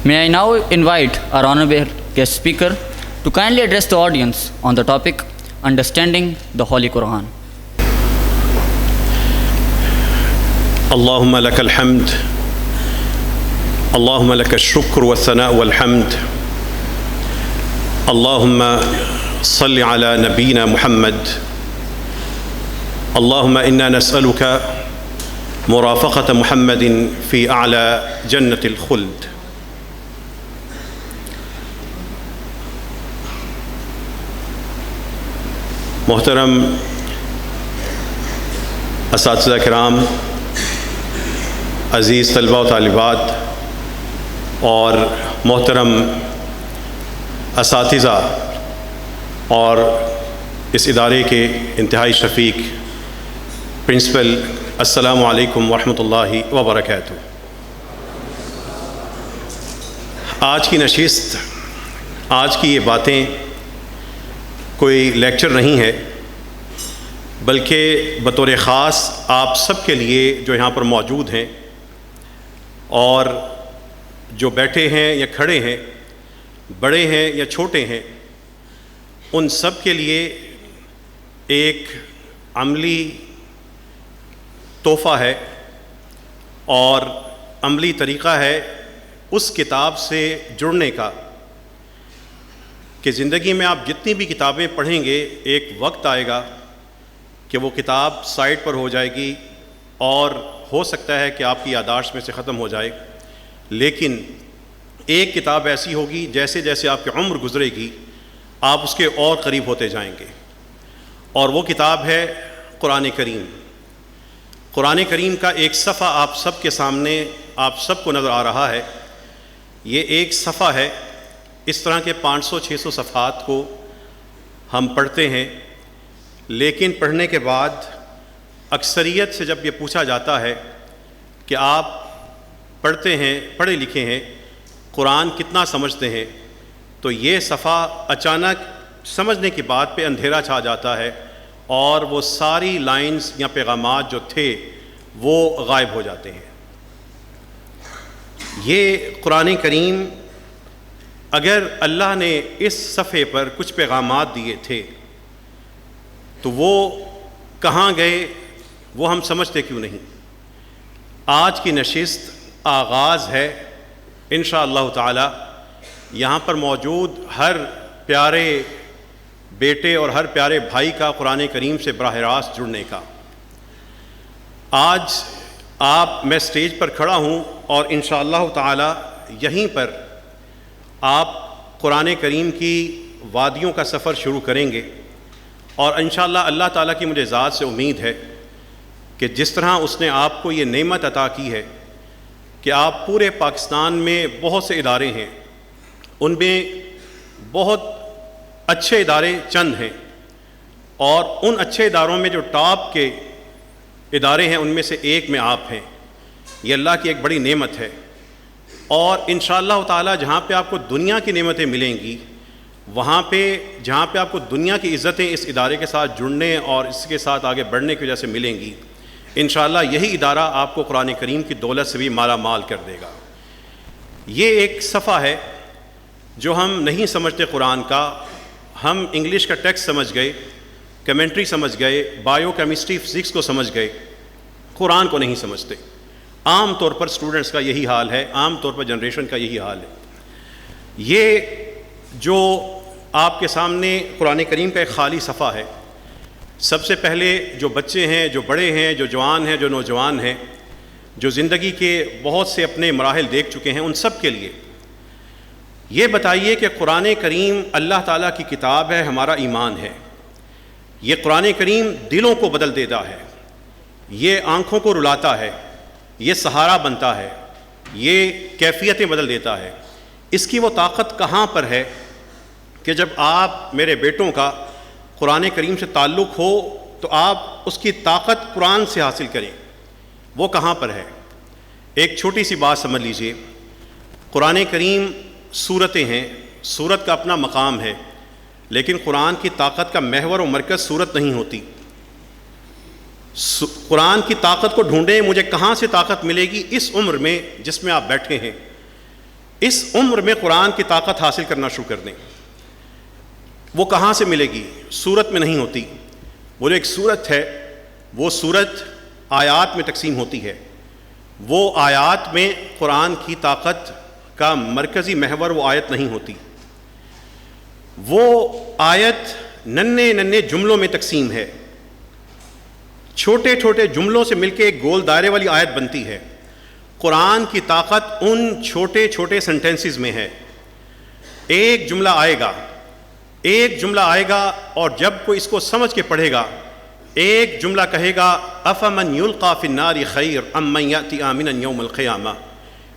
May I now invite our honorable guest speaker to kindly address the audience on the topic Understanding the Holy Quran. اللهم لك الحمد اللهم لك الشكر والثناء والحمد اللهم صل على نبينا محمد اللهم إنا نسألك مرافقة محمد في أعلى جنة الخلد. محترم اساتذہ کرام، عزیز طلباء و طالبات اور محترم اساتذہ اور اس ادارے کے انتہائی شفیق پرنسپل، السلام علیکم ورحمۃ اللہ وبرکاتہ۔ آج کی نشست، آج کی یہ باتیں کوئی لیکچر نہیں ہے، بلکہ بطور خاص آپ سب کے لیے جو یہاں پر موجود ہیں اور جو بیٹھے ہیں یا کھڑے ہیں، بڑے ہیں یا چھوٹے ہیں، ان سب کے لیے ایک عملی تحفہ ہے اور عملی طریقہ ہے اس کتاب سے جڑنے کا کہ زندگی میں آپ جتنی بھی کتابیں پڑھیں گے، ایک وقت آئے گا کہ وہ کتاب سائٹ پر ہو جائے گی اور ہو سکتا ہے کہ آپ کی یادداشت میں سے ختم ہو جائے، لیکن ایک کتاب ایسی ہوگی جیسے جیسے آپ کی عمر گزرے گی آپ اس کے اور قریب ہوتے جائیں گے، اور وہ کتاب ہے قرآن کریم۔ قرآن کریم کا ایک صفحہ آپ سب کے سامنے، آپ سب کو نظر آ رہا ہے۔ یہ ایک صفحہ ہے، اس طرح کے 500-600 صفحات کو ہم پڑھتے ہیں، لیکن پڑھنے کے بعد اکثریت سے جب یہ پوچھا جاتا ہے کہ آپ پڑھتے ہیں، پڑھے لکھے ہیں، قرآن کتنا سمجھتے ہیں، تو یہ صفحہ اچانک سمجھنے کی بات پہ اندھیرا چھا جاتا ہے اور وہ ساری لائنز یا پیغامات جو تھے وہ غائب ہو جاتے ہیں۔ یہ قرآن کریم، اگر اللہ نے اس صفحے پر کچھ پیغامات دیے تھے تو وہ کہاں گئے، وہ ہم سمجھتے کیوں نہیں؟ آج کی نشست آغاز ہے انشاءاللہ تعالی یہاں پر موجود ہر پیارے بیٹے اور ہر پیارے بھائی کا قرآن کریم سے براہ راست جڑنے کا۔ آج میں سٹیج پر کھڑا ہوں اور انشاءاللہ تعالی یہیں پر آپ قرآن کریم کی وادیوں کا سفر شروع کریں گے، اور انشاءاللہ اللہ تعالیٰ کی مجھے ذات سے امید ہے کہ جس طرح اس نے آپ کو یہ نعمت عطا کی ہے کہ آپ پورے پاکستان میں بہت سے ادارے ہیں، ان میں بہت اچھے ادارے چند ہیں، اور ان اچھے اداروں میں جو ٹاپ کے ادارے ہیں ان میں سے ایک میں آپ ہیں۔ یہ اللہ کی ایک بڑی نعمت ہے، اور انشاءاللہ تعالی جہاں پہ آپ کو دنیا کی نعمتیں ملیں گی، وہاں پہ جہاں پہ آپ کو دنیا کی عزتیں اس ادارے کے ساتھ جڑنے اور اس کے ساتھ آگے بڑھنے کی وجہ سے ملیں گی، انشاءاللہ یہی ادارہ آپ کو قرآن کریم کی دولت سے بھی مالا مال کر دے گا۔ یہ ایک صفحہ ہے جو ہم نہیں سمجھتے قرآن کا، ہم انگلش کا ٹیکسٹ سمجھ گئے، کیمنٹری سمجھ گئے، بایو کیمسٹری فزکس کو سمجھ گئے، قرآن کو نہیں سمجھتے۔ عام طور پر اسٹوڈنٹس کا یہی حال ہے، عام طور پر جنریشن کا یہی حال ہے۔ یہ جو آپ کے سامنے قرآن کریم کا ایک خالی صفحہ ہے، سب سے پہلے جو بچے ہیں، جو بڑے ہیں، جو جوان ہیں، جو نوجوان ہیں، جو زندگی کے بہت سے اپنے مراحل دیکھ چکے ہیں، ان سب کے لیے یہ بتائیے کہ قرآن کریم اللہ تعالیٰ کی کتاب ہے، ہمارا ایمان ہے۔ یہ قرآن کریم دلوں کو بدل دیتا ہے، یہ آنکھوں کو رلاتا ہے، یہ سہارا بنتا ہے، یہ کیفیتیں بدل دیتا ہے۔ اس کی وہ طاقت کہاں پر ہے کہ جب آپ میرے بیٹوں کا قرآن کریم سے تعلق ہو تو آپ اس کی طاقت قرآن سے حاصل کریں، وہ کہاں پر ہے؟ ایک چھوٹی سی بات سمجھ لیجئے، قرآن کریم سورتیں ہیں، سورت کا اپنا مقام ہے، لیکن قرآن کی طاقت کا محور و مرکز سورت نہیں ہوتی۔ قرآن کی طاقت کو ڈھونڈیں، مجھے کہاں سے طاقت ملے گی اس عمر میں جس میں آپ بیٹھے ہیں۔ اس عمر میں قرآن کی طاقت حاصل کرنا شروع کر دیں. وہ کہاں سے ملے گی؟ سورت میں نہیں ہوتی. وہ جو ایک سورت ہے وہ سورت آیات میں تقسیم ہوتی ہے. وہ آیات میں قرآن کی طاقت کا مرکزی محور وہ آیت نہیں ہوتی. وہ آیت ننھے ننھے جملوں میں تقسیم ہے. چھوٹے چھوٹے جملوں سے مل کے ایک گول دائرے والی آیت بنتی ہے. قرآن کی طاقت ان چھوٹے چھوٹے سنٹینسز میں ہے. ایک جملہ آئے گا اور جب کوئی اس کو سمجھ کے پڑھے گا ایک جملہ کہے گا افمن یلقی فی النار خیر ام من یأتی آمنا یوم القیامہ.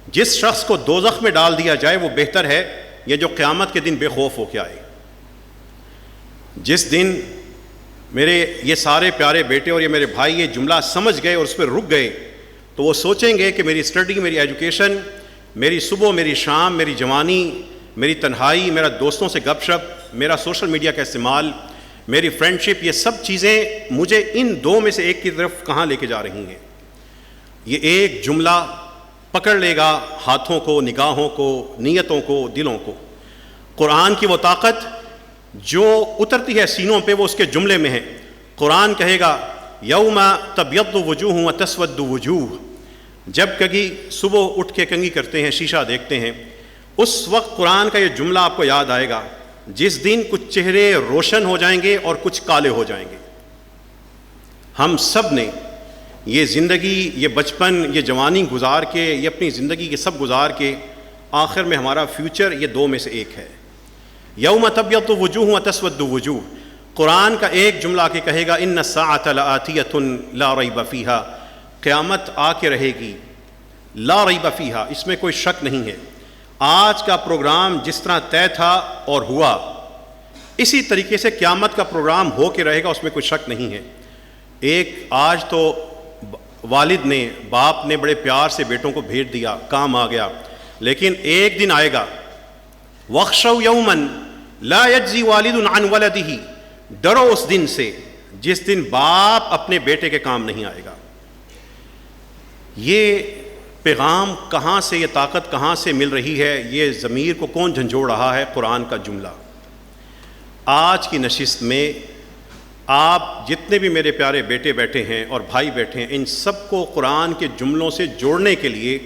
جس شخص کو دوزخ میں ڈال دیا جائے وہ بہتر ہے یہ جو قیامت کے دن بے خوف ہو کے آئے. جس دن میرے یہ سارے پیارے بیٹے اور یہ میرے بھائی یہ جملہ سمجھ گئے اور اس پہ رک گئے تو وہ سوچیں گے کہ میری اسٹڈی، میری ایجوکیشن، میری صبح، میری شام، میری جوانی، میری تنہائی، میرا دوستوں سے گپ شپ، میرا سوشل میڈیا کا استعمال، میری فرینڈشپ، یہ سب چیزیں مجھے ان دو میں سے ایک کی طرف کہاں لے کے جا رہی ہیں. یہ ایک جملہ پکڑ لے گا ہاتھوں کو، نگاہوں کو، نیتوں کو، دلوں کو. قرآن کی وہ طاقت جو اترتی ہے سینوں پہ وہ اس کے جملے میں ہے. قرآن کہے گا یوم تبیض وجوہ و تسود وجوہ. جب کبھی صبح اٹھ کے کنگھی کرتے ہیں، شیشہ دیکھتے ہیں، اس وقت قرآن کا یہ جملہ آپ کو یاد آئے گا جس دن کچھ چہرے روشن ہو جائیں گے اور کچھ کالے ہو جائیں گے. ہم سب نے یہ زندگی، یہ بچپن، یہ جوانی گزار کے، یہ اپنی زندگی کے سب گزار کے آخر میں ہمارا فیوچر یہ دو میں سے ایک ہے. یوم تبیض وجوہ و تسود وجوہ. قرآن کا ایک جملہ آ کے کہے گا ان الساعۃ لآتیۃ لا ریب فیہا. قیامت آ کے رہے گی، لا ریب فیہا، اس میں کوئی شک نہیں ہے. آج کا پروگرام جس طرح طے تھا اور ہوا اسی طریقے سے قیامت کا پروگرام ہو کے رہے گا، اس میں کوئی شک نہیں ہے. ایک آج تو والد نے، باپ نے بڑے پیار سے بیٹوں کو بھیج دیا، کام آ گیا، لیکن ایک دن آئے گا وَاخْشَوْا يَوْمًا لَا يَجْزِي وَالِدٌ عَنْ وَلَدِهِ. ڈرو اس دن سے جس دن باپ اپنے بیٹے کے کام نہیں آئے گا. یہ پیغام کہاں سے، یہ طاقت کہاں سے مل رہی ہے؟ یہ ضمیر کو کون جھنجھوڑ رہا ہے؟ قرآن کا جملہ. آج کی نشست میں آپ جتنے بھی میرے پیارے بیٹے بیٹھے ہیں اور بھائی بیٹھے ہیں، ان سب کو قرآن کے جملوں سے جوڑنے کے لیے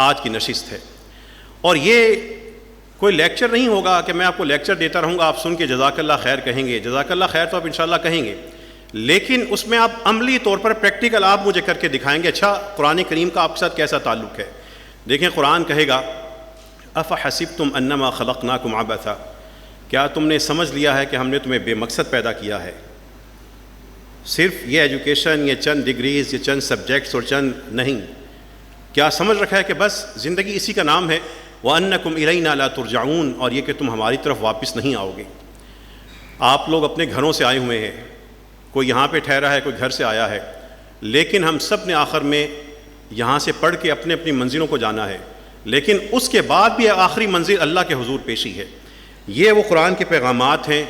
آج کی نشست ہے. اور یہ کوئی لیکچر نہیں ہوگا کہ میں آپ کو لیکچر دیتا رہوں گا، آپ سن کے جزاک اللہ خیر کہیں گے. جزاک اللہ خیر تو آپ انشاءاللہ کہیں گے، لیکن اس میں آپ عملی طور پر پریکٹیکل آپ مجھے کر کے دکھائیں گے اچھا قرآن کریم کا آپ کے ساتھ کیسا تعلق ہے. دیکھیں قرآن کہے گا افحسبتم انما خلقناکم عبثا. کیا تم نے سمجھ لیا ہے کہ ہم نے تمہیں بے مقصد پیدا کیا ہے؟ صرف یہ ایجوکیشن، یہ چند ڈگریز، یہ چند سبجیکٹس اور چند نہیں. کیا سمجھ رکھا ہے کہ بس زندگی اسی کا نام ہے؟ وَأَنَّكُمْ إِلَيْنَا لَا تُرْجَعُونَ. اور یہ کہ تم ہماری طرف واپس نہیں آؤ گے. آپ لوگ اپنے گھروں سے آئے ہوئے ہیں، کوئی یہاں پہ ٹھہرا ہے، کوئی گھر سے آیا ہے، لیکن ہم سب نے آخر میں یہاں سے پڑھ کے اپنے اپنی منزلوں کو جانا ہے. لیکن اس کے بعد بھی آخری منزل اللہ کے حضور پیشی ہے. یہ وہ قرآن کے پیغامات ہیں،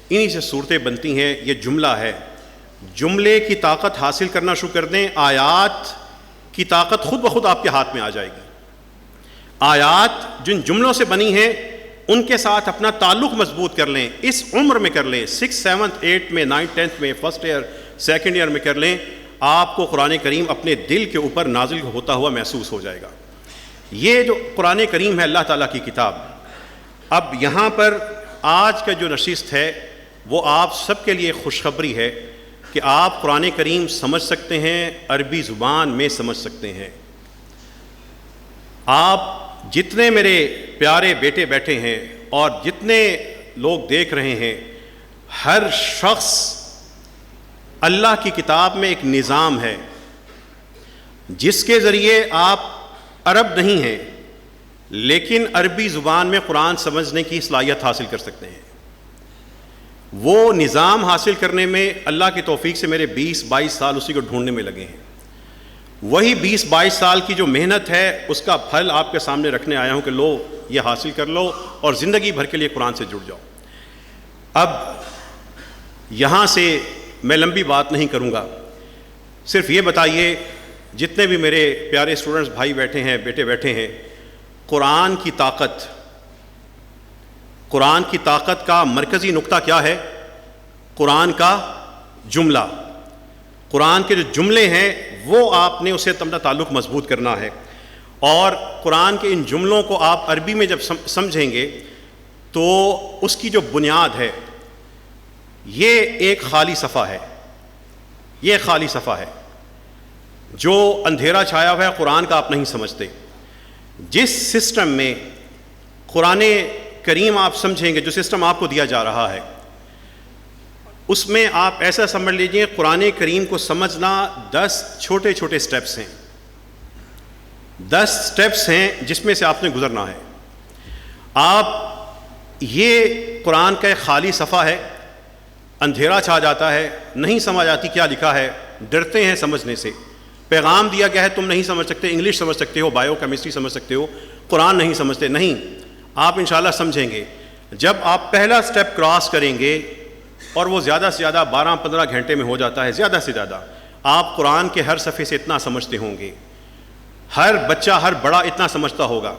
انہی سے صورتیں بنتی ہیں. یہ جملہ ہے، جملے کی طاقت حاصل کرنا شروع کر دیں، آیات کی طاقت خود بخود آپ کے ہاتھ میں آ جائے گی. آیات جن جملوں سے بنی ہیں ان کے ساتھ اپنا تعلق مضبوط کر لیں. اس عمر میں کر لیں، 6th 7th 8th میں 9th 10th میں، فرسٹ ایئر سیکنڈ ایئر میں کر لیں. آپ کو قرآن کریم اپنے دل کے اوپر نازل ہوتا ہوا محسوس ہو جائے گا. یہ جو قرآن کریم ہے اللہ تعالیٰ کی کتاب. اب یہاں پر آج کا جو نشست ہے وہ آپ سب کے لیے خوشخبری ہے کہ آپ قرآن کریم سمجھ سکتے ہیں، عربی زبان میں سمجھ سکتے ہیں. آپ جتنے میرے پیارے بیٹے بیٹھے ہیں اور جتنے لوگ دیکھ رہے ہیں، ہر شخص اللہ کی کتاب میں ایک نظام ہے جس کے ذریعے آپ عرب نہیں ہیں لیکن عربی زبان میں قرآن سمجھنے کی صلاحیت حاصل کر سکتے ہیں. وہ نظام حاصل کرنے میں اللہ کی توفیق سے میرے 20-22 سال اسی کو ڈھونڈنے میں لگے ہیں. وہی 20-22 سال کی جو محنت ہے اس کا پھل آپ کے سامنے رکھنے آیا ہوں کہ لو یہ حاصل کر لو اور زندگی بھر کے لیے قرآن سے جڑ جاؤ. اب یہاں سے میں لمبی بات نہیں کروں گا، صرف یہ بتائیے جتنے بھی میرے پیارے اسٹوڈنٹس بھائی بیٹھے ہیں، بیٹے بیٹھے ہیں، قرآن کی طاقت، قرآن کی طاقت کا مرکزی نقطہ کیا ہے؟ قرآن کا جملہ، قرآن کے جو جملے ہیں وہ آپ نے اسے اپنا تعلق مضبوط کرنا ہے، اور قرآن کے ان جملوں کو آپ عربی میں جب سمجھیں گے تو اس کی جو بنیاد ہے یہ ایک خالی صفحہ ہے، یہ خالی صفحہ ہے، جو اندھیرا چھایا ہوا ہے قرآن کا آپ نہیں سمجھتے۔ جس سسٹم میں قرآن کریم آپ سمجھیں گے، جو سسٹم آپ کو دیا جا رہا ہے، اس میں آپ ایسا سمجھ لیجئے قرآن کریم کو سمجھنا 10 چھوٹے چھوٹے سٹیپس ہیں، 10 سٹیپس ہیں جس میں سے آپ نے گزرنا ہے۔ آپ یہ قرآن کا ایک خالی صفحہ ہے، اندھیرا چھا جاتا ہے، نہیں سمجھ آتی کیا لکھا ہے، ڈرتے ہیں سمجھنے سے، پیغام دیا گیا ہے تم نہیں سمجھ سکتے، انگلش سمجھ سکتے ہو، بایو کیمسٹری سمجھ سکتے ہو، قرآن نہیں سمجھتے، نہیں، آپ انشاءاللہ سمجھیں گے۔ جب آپ پہلا سٹیپ کراس کریں گے، اور وہ زیادہ سے زیادہ 12-15 گھنٹے میں ہو جاتا ہے، زیادہ سے زیادہ، آپ قرآن کے ہر صفحے سے اتنا سمجھتے ہوں گے، ہر بچہ ہر بڑا اتنا سمجھتا ہوگا۔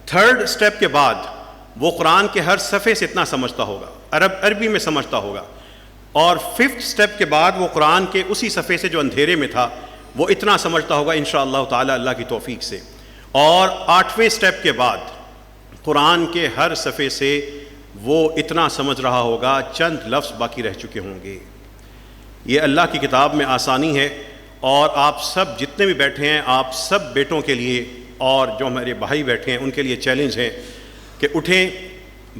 تھرڈ سٹیپ کے بعد وہ قرآن کے ہر صفحے سے اتنا سمجھتا ہوگا، عربی میں سمجھتا ہوگا، اور 5th سٹیپ کے بعد وہ قرآن کے اسی صفحے سے جو اندھیرے میں تھا وہ اتنا سمجھتا ہوگا انشاءاللہ تعالی اللہ کی توفیق سے، اور 8ویں سٹیپ کے بعد قرآن کے ہر صفحے سے وہ اتنا سمجھ رہا ہوگا چند لفظ باقی رہ چکے ہوں گے۔ یہ اللہ کی کتاب میں آسانی ہے، اور آپ سب جتنے بھی بیٹھے ہیں، آپ سب بیٹوں کے لیے اور جو ہمارے بھائی بیٹھے ہیں ان کے لیے چیلنج ہے کہ اٹھیں،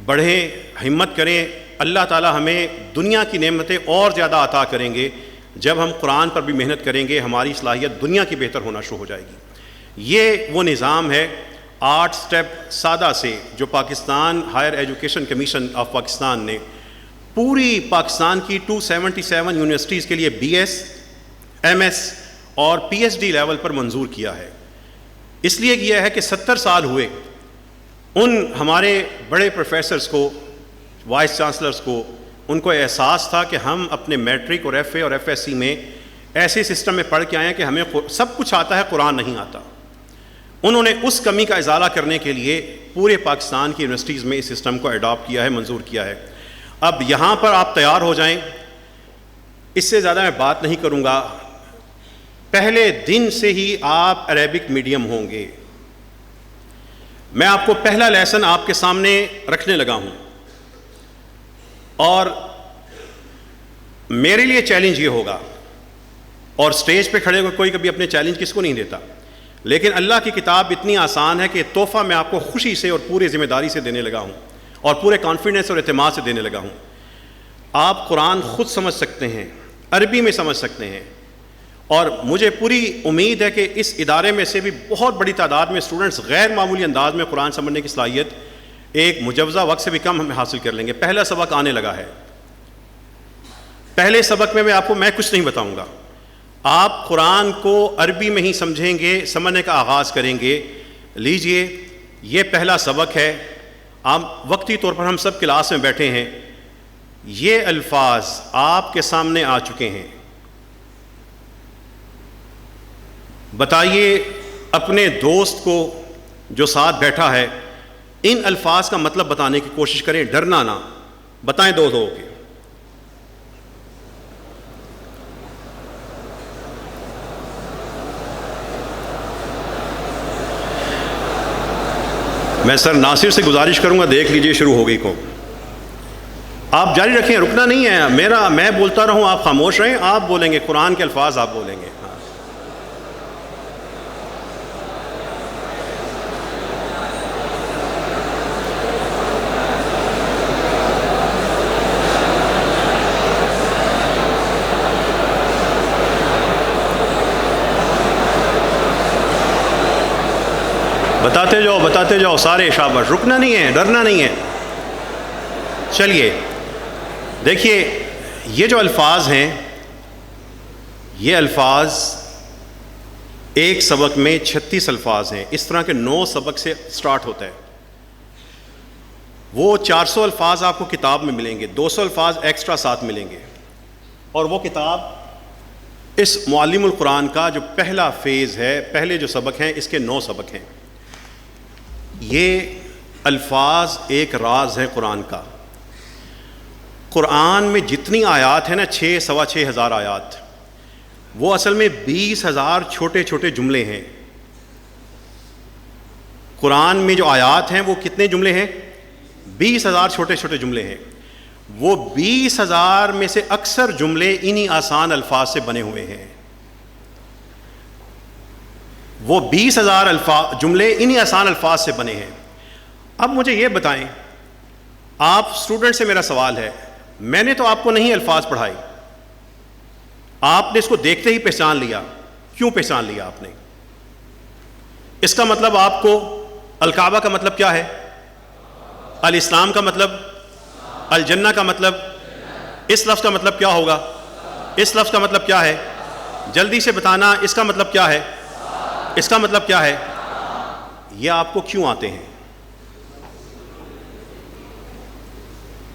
بڑھیں، ہمت کریں۔ اللہ تعالی ہمیں دنیا کی نعمتیں اور زیادہ عطا کریں گے جب ہم قرآن پر بھی محنت کریں گے، ہماری صلاحیت دنیا کی بہتر ہونا شروع ہو جائے گی۔ یہ وہ نظام ہے 8 سٹیپ سادہ سے جو Pakistan Higher Education Commission of Pakistan نے پوری پاکستان کی 277 یونیورسٹیز کے لیے BS، MS اور PhD لیول پر منظور کیا ہے۔ اس لیے کیا ہے کہ 70 سال ہوئے ان ہمارے بڑے پروفیسرز کو، وائس چانسلرز کو، ان کو احساس تھا کہ ہم اپنے میٹرک اور FA اور FSC میں ایسے سسٹم میں پڑھ کے آئے ہیں کہ ہمیں سب کچھ آتا ہے، قرآن نہیں آتا۔ انہوں نے اس کمی کا ازالہ کرنے کے لیے پورے پاکستان کی یونیورسٹیز میں اس سسٹم کو اڈاپٹ کیا ہے، منظور کیا ہے۔ اب یہاں پر آپ تیار ہو جائیں، اس سے زیادہ میں بات نہیں کروں گا۔ پہلے دن سے ہی آپ عربک میڈیم ہوں گے۔ میں آپ کو پہلا لیسن آپ کے سامنے رکھنے لگا ہوں، اور میرے لیے چیلنج یہ ہوگا، اور سٹیج پہ کھڑے ہوئے کوئی کبھی اپنے چیلنج کس کو نہیں دیتا، لیکن اللہ کی کتاب اتنی آسان ہے کہ تحفہ میں آپ کو خوشی سے اور پورے ذمہ داری سے دینے لگا ہوں، اور پورے کانفیڈنس اور اعتماد سے دینے لگا ہوں۔ آپ قرآن خود سمجھ سکتے ہیں، عربی میں سمجھ سکتے ہیں، اور مجھے پوری امید ہے کہ اس ادارے میں سے بھی بہت بڑی تعداد میں اسٹوڈنٹس غیر معمولی انداز میں قرآن سمجھنے کی صلاحیت ایک مجوزہ وقت سے بھی کم ہمیں حاصل کر لیں گے۔ پہلا سبق آنے لگا ہے، پہلے سبق میں آپ کو میں کچھ نہیں بتاؤں گا، آپ قرآن کو عربی میں ہی سمجھیں گے، سمجھنے کا آغاز کریں گے۔ لیجئے، یہ پہلا سبق ہے۔ آپ وقتی طور پر ہم سب کلاس میں بیٹھے ہیں، یہ الفاظ آپ کے سامنے آ چکے ہیں۔ بتائیے اپنے دوست کو جو ساتھ بیٹھا ہے، ان الفاظ کا مطلب بتانے کی کوشش کریں، ڈرنا نہ، بتائیں دو دو کے۔ میں سر ناصر سے گزارش کروں گا، دیکھ لیجئے شروع ہو گئی کو، آپ جاری رکھیں، رکنا نہیں ہے۔ میں بولتا رہوں، آپ خاموش رہیں، آپ بولیں گے، قرآن کے الفاظ آپ بولیں گے۔ ہاں، بتاتے جاؤ سارے، شاباش، رکنا نہیں ہے، ڈرنا نہیں ہے۔ چلیے دیکھیے، یہ جو الفاظ ہیں، یہ الفاظ ایک سبق میں 36 الفاظ ہیں، اس طرح کے 9 سبق سے سٹارٹ ہوتا ہے۔ وہ 400 الفاظ آپ کو کتاب میں ملیں گے، 200 الفاظ ایکسٹرا ساتھ ملیں گے، اور وہ کتاب اس معلم القرآن کا جو پہلا فیز ہے، پہلے جو سبق ہیں، اس کے 9 سبق ہیں۔ یہ الفاظ ایک راز ہے قرآن کا. قرآن میں جتنی آیات ہیں نا 6,000 آیات، وہ اصل میں 20,000 چھوٹے چھوٹے جملے ہیں. قرآن میں جو آیات ہیں وہ کتنے جملے ہیں؟ 20,000 چھوٹے چھوٹے جملے ہیں. وہ 20,000 میں سے اکثر جملے انہی آسان الفاظ سے بنے ہوئے ہیں. وہ 20,000 جملے انہی آسان الفاظ سے بنے ہیں. اب مجھے یہ بتائیں، آپ اسٹوڈنٹ سے میرا سوال ہے، میں نے تو آپ کو نہیں الفاظ پڑھائے، آپ نے اس کو دیکھتے ہی پہچان لیا. کیوں پہچان لیا آپ نے؟ اس کا مطلب آپ کو الکعبہ کا مطلب کیا ہے، الاسلام کا مطلب، الجنہ کا مطلب، اس لفظ کا مطلب کیا ہوگا، اس لفظ کا مطلب کیا ہے؟ جلدی سے بتانا، اس کا مطلب کیا ہے، اس کا مطلب کیا ہے؟ یہ آپ کو کیوں آتے ہیں؟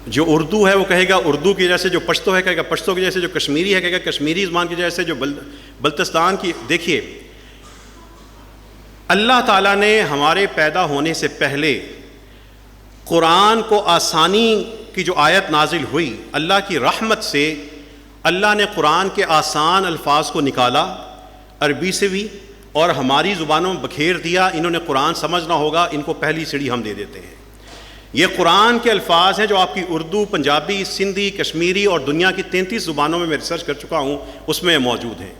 جو اردو ہے وہ کہے گا اردو کی وجہ سے، جو پشتو ہے کہے گا پشتو کی وجہ سے، جو کشمیری ہے کہے گا کشمیری زبان کی وجہ سے، جو بلتستان کی. دیکھیے، اللہ تعالیٰ نے ہمارے پیدا ہونے سے پہلے قرآن کو آسانی کی جو آیت نازل ہوئی، اللہ کی رحمت سے اللہ نے قرآن کے آسان الفاظ کو نکالا، عربی سے بھی اور ہماری زبانوں میں بکھیر دیا. انہوں نے قرآن سمجھنا ہوگا، ان کو پہلی سیڑھی ہم دے دیتے ہیں. یہ قرآن کے الفاظ ہیں جو آپ کی اردو، پنجابی، سندھی، کشمیری اور دنیا کی 33 زبانوں میں ریسرچ کر چکا ہوں، اس میں موجود ہیں.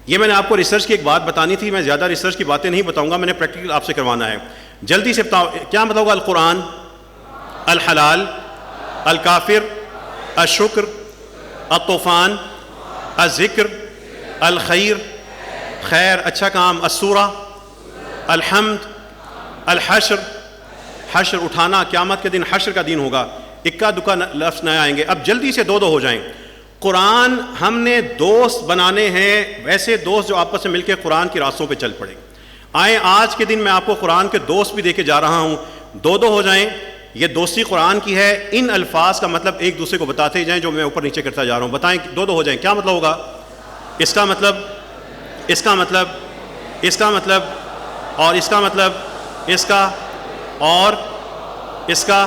یہ میں نے آپ کو ریسرچ کی ایک بات بتانی تھی، میں زیادہ ریسرچ کی باتیں نہیں بتاؤں گا، میں نے پریکٹیکل آپ سے کروانا ہے. جلدی سے بتاؤ کیا مطلب ہوگا القرآن؟ الحلال، الکافر، الشکر، الطوفان، الذکر، الخیر، خیر اچھا کام، السورہ، الحمد، الحشر، حشر اٹھانا، قیامت کے دن حشر کا دن ہوگا. اکا دکا لفظ نہ آئیں گے. اب جلدی سے دو ہو جائیں. قرآن ہم نے دوست بنانے ہیں، ویسے دوست جو آپس میں مل کے قرآن کی راستوں پہ چل پڑیں. آئیں آج کے دن میں آپ کو قرآن کے دوست بھی دے کے جا رہا ہوں. دو ہو جائیں. یہ دوستی قرآن کی ہے. ان الفاظ کا مطلب ایک دوسرے کو بتاتے ہی جائیں جو میں اوپر نیچے کرتا جا رہا ہوں. بتائیں، دو ہو جائیں. کیا مطلب ہوگا؟ اس کا مطلب، اس کا مطلب، اس کا مطلب، اور اس کا مطلب، اس کا، اور اس کا،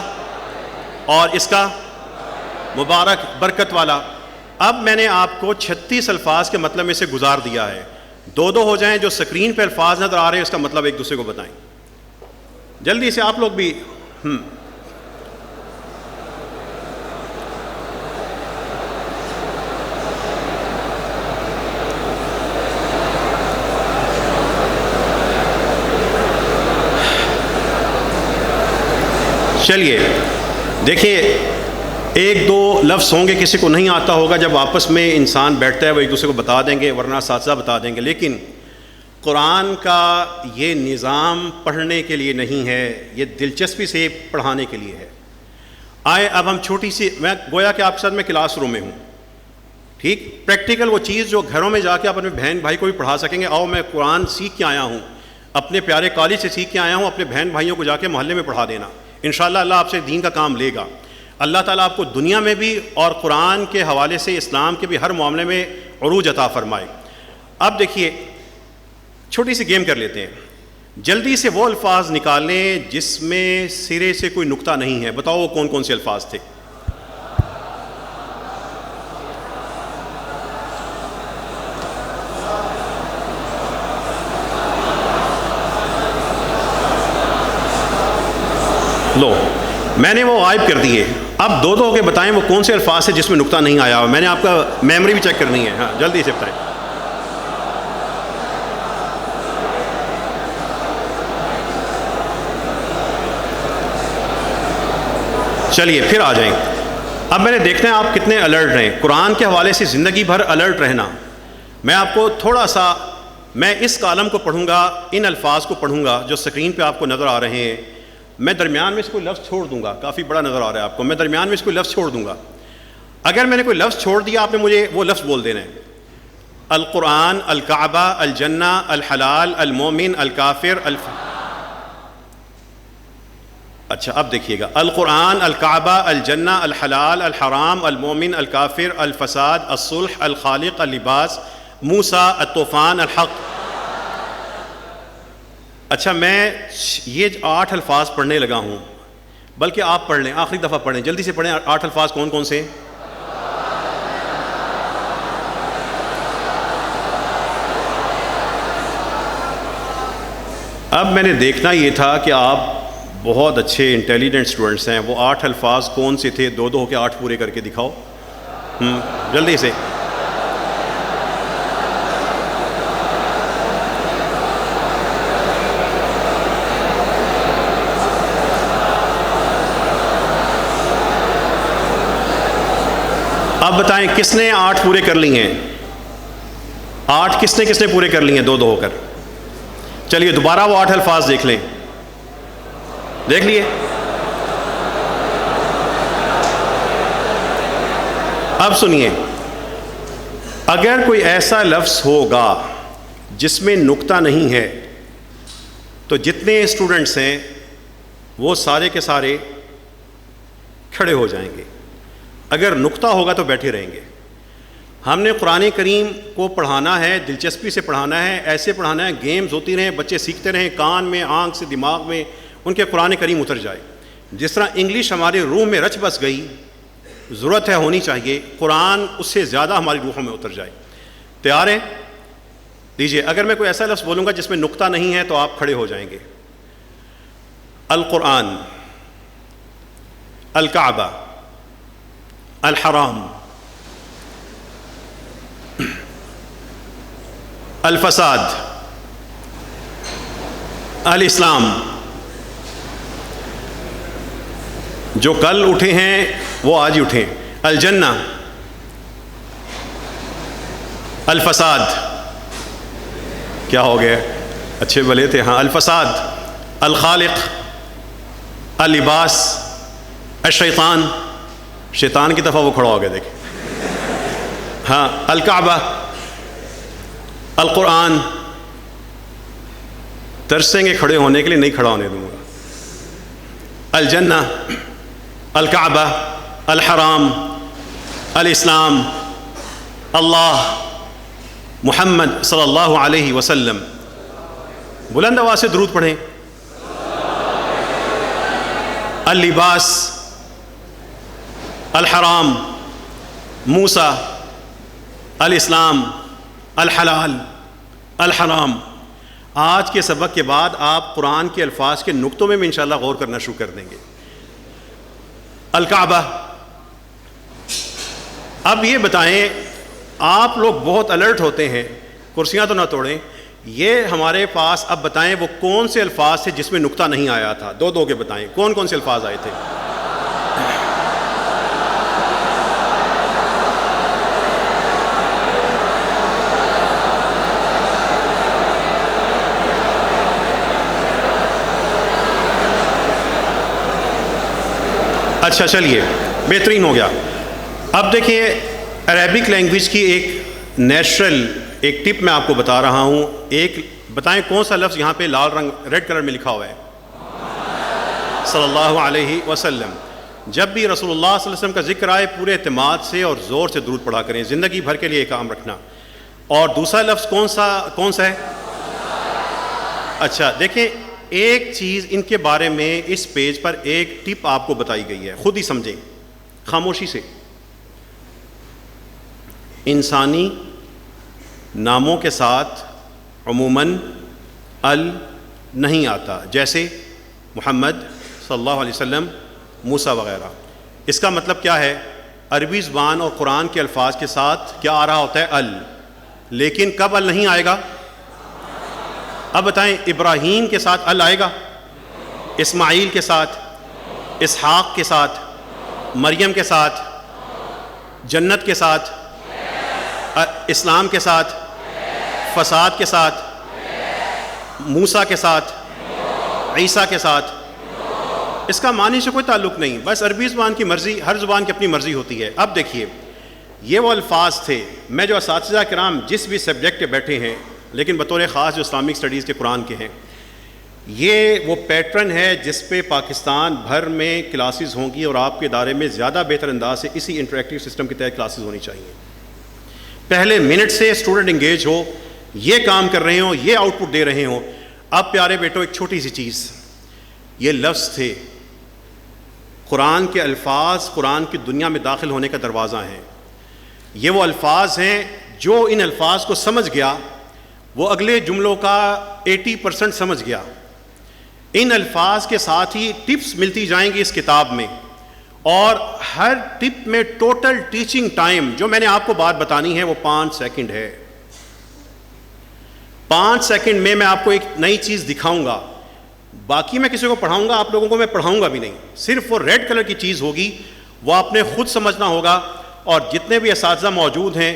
اور اس کا، مبارک، برکت والا. اب میں نے آپ کو 36 الفاظ کے مطلب میں سے گزار دیا ہے. دو ہو جائیں. جو سکرین پہ الفاظ نظر آ رہے ہیں اس کا مطلب ایک دوسرے کو بتائیں. جلدی سے آپ لوگ بھی. چلیے دیکھیے، ایک دو لفظ ہوں گے کسی کو نہیں آتا ہوگا، جب آپس میں انسان بیٹھتا ہے وہ ایک دوسرے کو بتا دیں گے، ورنہ اساتذہ بتا دیں گے. لیکن قرآن کا یہ نظام پڑھنے کے لیے نہیں ہے، یہ دلچسپی سے پڑھانے کے لیے ہے. آئے اب ہم چھوٹی سی، میں گویا کہ آپ کے ساتھ میں کلاس روم میں ہوں، ٹھیک، پریکٹیکل وہ چیز جو گھروں میں جا کے آپ اپنے بہن بھائی کو بھی پڑھا سکیں گے. آؤ میں قرآن سیکھ کے آیا ہوں، اپنے پیارے کالج سے سیکھ کے آیا ہوں، اپنے بہن بھائیوں کو جا کے محلے میں پڑھا دینا. انشاءاللہ اللہ آپ سے دین کا کام لے گا. اللہ تعالیٰ آپ کو دنیا میں بھی اور قرآن کے حوالے سے اسلام کے بھی ہر معاملے میں عروج عطا فرمائے. اب دیکھیے چھوٹی سی گیم کر لیتے ہیں. جلدی سے وہ الفاظ نکالیں جس میں سرے سے کوئی نقطہ نہیں ہے. بتاؤ وہ کون کون سے الفاظ تھے؟ لو میں نے وہ غائب کر دیے. اب دو ہو کے بتائیں وہ کون سے الفاظ ہیں جس میں نقطہ نہیں آیا ہوا. میں نے آپ کا میموری بھی چیک کرنی ہے. ہاں جلدی سے بتائیں. چلیے پھر آ جائیں. اب میں نے دیکھنا ہے آپ کتنے الرٹ رہیں قرآن کے حوالے سے. زندگی بھر الرٹ رہنا. میں آپ کو تھوڑا سا، میں اس کالم کو پڑھوں گا، ان الفاظ کو پڑھوں گا جو سکرین پہ آپ کو نظر آ رہے ہیں. میں درمیان میں اس کو لفظ چھوڑ دوں گا. کافی بڑا نظر آ رہا ہے آپ کو. میں درمیان میں اس کو لفظ چھوڑ دوں گا. اگر میں نے کوئی لفظ چھوڑ دیا آپ نے مجھے وہ لفظ بول دینا ہے. القرآن، الکعبہ، الجنہ، الحلال، المومن، الکافر، اچھا اب دیکھیے گا. القرآن، الکعبہ، الجنہ، الحلال، الحرام، المومن، الکافر، الفساد، الصلح، الخالق، اللباس، موسیٰ، الطوفان، الحق. اچھا میں یہ 8 الفاظ پڑھنے لگا ہوں، بلکہ آپ پڑھ لیں، آخری دفعہ پڑھیں، جلدی سے پڑھیں. 8 الفاظ کون کون سے؟ اب میں نے دیکھنا یہ تھا کہ آپ بہت اچھے انٹیلیجنٹ اسٹوڈنٹس ہیں، وہ 8 الفاظ کون سے تھے؟ 2 ہو کے 8 پورے کر کے دکھاؤ جلدی سے. اب بتائیں کس نے 8 پورے کر لی ہیں؟ 8 کس نے پورے کر لی ہیں 2 ہو کر؟ چلیے دوبارہ وہ 8 الفاظ دیکھ لیں. دیکھ لیے؟ اب سنیے، اگر کوئی ایسا لفظ ہوگا جس میں نقطہ نہیں ہے تو جتنے اسٹوڈنٹس ہیں وہ سارے کے سارے کھڑے ہو جائیں گے. اگر نقطہ ہوگا تو بیٹھے رہیں گے. ہم نے قرآن کریم کو پڑھانا ہے، دلچسپی سے پڑھانا ہے، ایسے پڑھانا ہے گیمز ہوتی رہیں، بچے سیکھتے رہیں، کان میں، آنکھ سے، دماغ میں ان کے قرآن کریم اتر جائے. جس طرح انگلش ہمارے روح میں رچ بس گئی، ضرورت ہے ہونی چاہیے قرآن اس سے زیادہ ہماری روحوں میں اتر جائے. تیار ہیں؟ دیجئے. اگر میں کوئی ایسا لفظ بولوں گا جس میں نقطہ نہیں ہے تو آپ کھڑے ہو جائیں گے. القرآن، الکعبہ، الحرام، الفساد، الاسلام. جو کل اٹھے ہیں وہ آج ہی اٹھیں. الجنہ، الفساد، کیا ہو گیا؟ اچھے بھلے تھے. ہاں، الفساد، الخالق، اللباس، الشیطان. شیطان کی دفعہ وہ کھڑا ہو گیا دیکھیں. ہاں، الکعبہ، القرآن. ترسیں گے کھڑے ہونے کے لیے، نہیں کھڑا ہونے دوں گا. الجنہ، الکعبہ، الحرام، الاسلام، اللہ، محمد صلی اللہ علیہ وسلم. بلند آواز سے درود پڑھیں. اللباس، الحرام، موسیٰ، الاسلام، الحلال، الحرام. آج کے سبق کے بعد آپ قرآن کے الفاظ کے نقطوں میں انشاءاللہ غور کرنا شروع کر دیں گے. الکعبہ. اب یہ بتائیں، آپ لوگ بہت الرٹ ہوتے ہیں، کرسیاں تو نہ توڑیں. یہ ہمارے پاس اب بتائیں وہ کون سے الفاظ تھے جس میں نقطہ نہیں آیا تھا؟ 2 کے بتائیں کون کون سے الفاظ آئے تھے. اچھا چلیے، بہترین ہو گیا. اب دیکھیے، عربک لینگویج کی ایک نیچرل ایک ٹپ میں آپ کو بتا رہا ہوں. ایک بتائیں کون سا لفظ یہاں پہ لال رنگ ریڈ کلر میں لکھا ہوا ہے؟ صلی اللہ علیہ وسلم. جب بھی رسول اللہ صلی اللہ علیہ وسلم کا ذکر آئے پورے اعتماد سے اور زور سے درود پڑھا کریں، زندگی بھر کے لیے یہ کام رکھنا. اور دوسرا لفظ کون سا ہے؟ اچھا دیکھیں، ایک چیز ان کے بارے میں اس پیج پر ایک ٹپ آپ کو بتائی گئی ہے، خود ہی سمجھیں خاموشی سے. انسانی ناموں کے ساتھ عموماً ال نہیں آتا، جیسے محمد صلی اللہ علیہ وسلم، موسیٰ وغیرہ. اس کا مطلب کیا ہے؟ عربی زبان اور قرآن کے الفاظ کے ساتھ کیا آ رہا ہوتا ہے؟ ال. لیکن کب ال نہیں آئے گا؟ اب بتائیں، ابراہیم کے ساتھ ال آئے گا؟ اسماعیل کے ساتھ، اسحاق کے ساتھ، مریم کے ساتھ، جنت کے ساتھ، اسلام کے ساتھ، فساد کے ساتھ، موسیٰ کے ساتھ، عیسیٰ کے ساتھ. اس کا معنی سے کوئی تعلق نہیں، بس عربی زبان کی مرضی، ہر زبان کی اپنی مرضی ہوتی ہے. اب دیکھیے، یہ وہ الفاظ تھے. میں جو اساتذہ کرام جس بھی سبجیکٹ پہ بیٹھے ہیں، لیکن بطور خاص جو اسلامک اسٹڈیز کے قرآن کے ہیں، یہ وہ پیٹرن ہے جس پہ پاکستان بھر میں کلاسز ہوں گی، اور آپ کے ادارے میں زیادہ بہتر انداز سے اسی انٹریکٹیو سسٹم کے تحت کلاسز ہونی چاہیے. پہلے منٹ سے اسٹوڈنٹ انگیج ہو، یہ کام کر رہے ہوں، یہ آؤٹ پٹ دے رہے ہوں. اب پیارے بیٹو ایک چھوٹی سی چیز، یہ لفظ تھے، قرآن کے الفاظ قرآن کی دنیا میں داخل ہونے کا دروازہ ہیں. یہ وہ الفاظ ہیں جو ان الفاظ کو سمجھ گیا وہ اگلے جملوں کا 80% سمجھ گیا. ان الفاظ کے ساتھ ہی ٹپس ملتی جائیں گی اس کتاب میں، اور ہر ٹپ میں ٹوٹل ٹیچنگ ٹائم جو میں نے آپ کو بات بتانی ہے وہ 5 سیکنڈ ہے. 5 سیکنڈ میں آپ کو ایک نئی چیز دکھاؤں گا. باقی میں کسی کو پڑھاؤں گا، آپ لوگوں کو میں پڑھاؤں گا بھی نہیں، صرف وہ ریڈ کلر کی چیز ہوگی، وہ آپ نے خود سمجھنا ہوگا. اور جتنے بھی اساتذہ موجود ہیں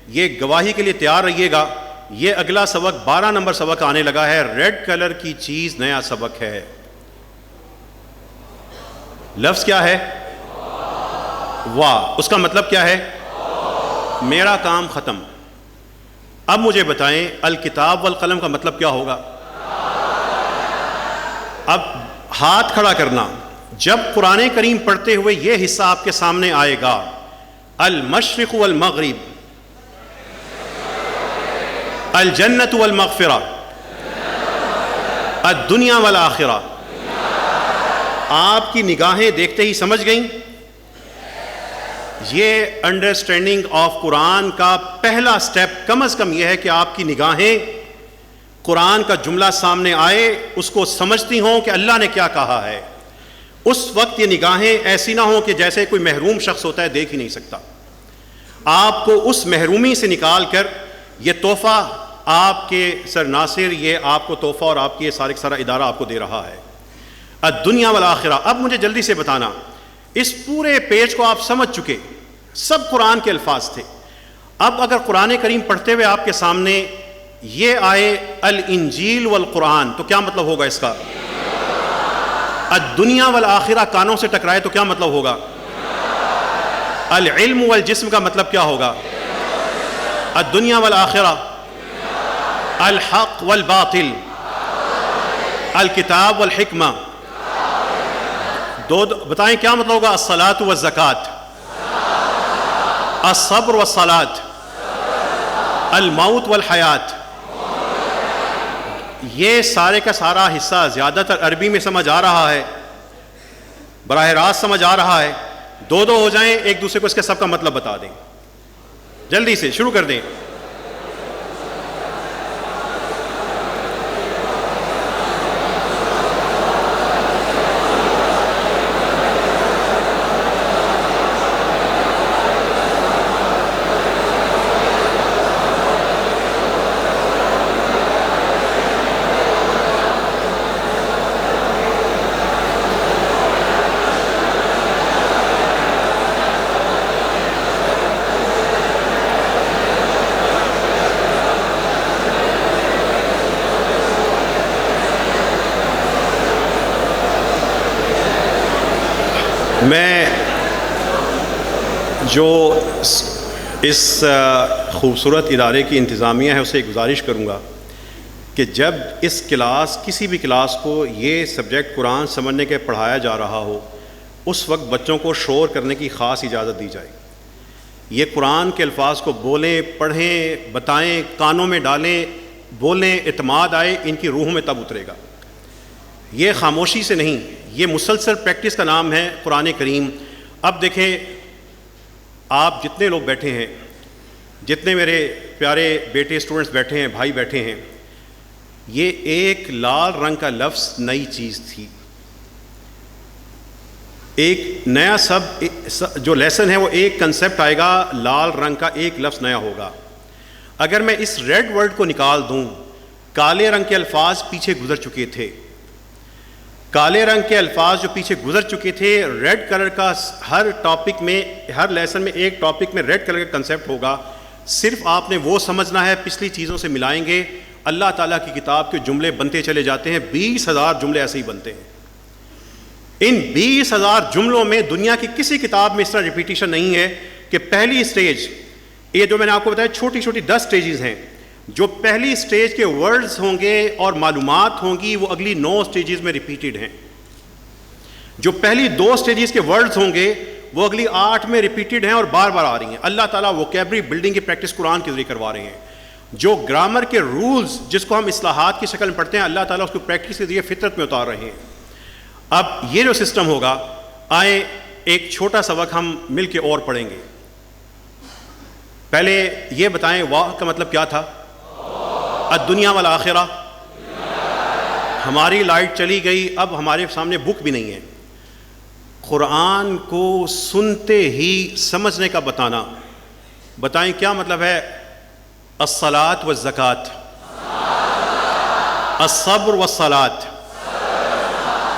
یہ گواہی کے لیے تیار رہیے گا. یہ اگلا سبق 12 نمبر سبق آنے لگا ہے، ریڈ کلر کی چیز نیا سبق ہے. لفظ کیا ہے؟ واہ. اس کا مطلب کیا ہے؟ میرا کام ختم. اب مجھے بتائیں الکتاب والقلم کا مطلب کیا ہوگا؟ اب ہاتھ کھڑا کرنا. جب قرآن کریم پڑھتے ہوئے یہ حصہ آپ کے سامنے آئے گا، المشرق والمغرب، الجنت والمغفرہ، الدنیا والآخرہ، آپ کی نگاہیں دیکھتے ہی سمجھ گئیں. یہ انڈرسٹینڈنگ آف قرآن کا پہلا سٹیپ کم از کم یہ ہے کہ آپ کی نگاہیں قرآن کا جملہ سامنے آئے اس کو سمجھتی ہوں کہ اللہ نے کیا کہا ہے. اس وقت یہ نگاہیں ایسی نہ ہوں کہ جیسے کوئی محروم شخص ہوتا ہے دیکھ ہی نہیں سکتا. آپ کو اس محرومی سے نکال کر یہ تحفہ آپ کے سر ناصر، یہ آپ کو تحفہ اور آپ کی یہ سارا ادارہ آپ کو دے رہا ہے، الدنیا والآخرہ. اب مجھے جلدی سے بتانا، اس پورے پیج کو آپ سمجھ چکے، سب قرآن کے الفاظ تھے. اب اگر قرآن کریم پڑھتے ہوئے آپ کے سامنے یہ آئے الانجیل والقرآن تو کیا مطلب ہوگا اس کا؟ الدنیا والآخرہ کانوں سے ٹکرائے تو کیا مطلب ہوگا؟ العلم والجسم کا مطلب کیا ہوگا؟ الدنیا والآخرہ، الحق والباطل، الکتاب والحکمہ. دو بتائیں کیا مطلب ہوگا؟ الصلاۃ والزکاۃ، الصبر والصلاۃ، الموت والحیات. یہ سارے کا سارا حصہ زیادہ تر عربی میں سمجھ آ رہا ہے، براہ راست سمجھ آ رہا ہے. دو ہو جائیں، ایک دوسرے کو اس کے سب کا مطلب بتا دیں. جلدی سے شروع کر دیں. میں جو اس خوبصورت ادارے کی انتظامیہ ہے اسے گزارش کروں گا کہ جب اس کلاس کسی بھی کلاس کو یہ سبجیکٹ قرآن سمجھنے کے پڑھایا جا رہا ہو اس وقت بچوں کو شور کرنے کی خاص اجازت دی جائے. یہ قرآن کے الفاظ کو بولیں، پڑھیں، بتائیں، کانوں میں ڈالیں، بولیں، اعتماد آئے، ان کی روح میں تب اترے گا. یہ خاموشی سے نہیں، یہ مسلسل پریکٹس کا نام ہے قرآن کریم. اب دیکھیں آپ جتنے لوگ بیٹھے ہیں، جتنے میرے پیارے بیٹے اسٹوڈنٹس بیٹھے ہیں، بھائی بیٹھے ہیں، یہ ایک لال رنگ کا لفظ نئی چیز تھی. ایک نیا جو لیسن ہے وہ ایک کنسیپٹ آئے گا، لال رنگ کا ایک لفظ نیا ہوگا. اگر میں اس ریڈ ورڈ کو نکال دوں، کالے رنگ کے الفاظ پیچھے گزر چکے تھے. کالے رنگ کے الفاظ جو پیچھے گزر چکے تھے، ریڈ کلر کا ہر ٹاپک میں، ہر لیسن میں ایک ٹاپک میں ریڈ کلر کا کنسیپٹ ہوگا. صرف آپ نے وہ سمجھنا ہے، پچھلی چیزوں سے ملائیں گے. اللہ تعالیٰ کی کتاب کے جملے بنتے چلے جاتے ہیں، 20,000 جملے ایسے ہی بنتے ہیں. ان 20,000 جملوں میں دنیا کی کسی کتاب میں اس طرح ریپیٹیشن نہیں ہے کہ پہلی سٹیج، یہ جو میں نے آپ کو بتایا چھوٹی چھوٹی 10 سٹیجز ہیں، جو پہلی سٹیج کے ورڈز ہوں گے اور معلومات ہوں گی وہ اگلی 9 سٹیجز میں ریپیٹڈ ہیں. جو پہلی 2 سٹیجز کے ورڈز ہوں گے وہ اگلی 8 میں ریپیٹڈ ہیں اور بار بار آ رہی ہیں. اللہ تعالیٰ ووکیبری بلڈنگ کی پریکٹس قرآن کے ذریعے کروا رہے ہیں. جو گرامر کے رولز جس کو ہم اصلاحات کی شکل میں پڑھتے ہیں، اللہ تعالیٰ اس کو پریکٹس کے ذریعے فطرت میں اتار رہے ہیں۔ اب یہ جو سسٹم ہوگا، آئے ایک چھوٹا سبق ہم مل کے اور پڑھیں گے۔ پہلے یہ بتائیں واہ کا مطلب کیا تھا؟ الدنیا والآخرہ۔ ہماری لائٹ چلی گئی، اب ہمارے سامنے بک بھی نہیں ہے۔ قرآن کو سنتے ہی سمجھنے کا بتانا، بتائیں کیا مطلب ہے؟ الصلاۃ والزکوٰۃ، الصبر والصلاۃ،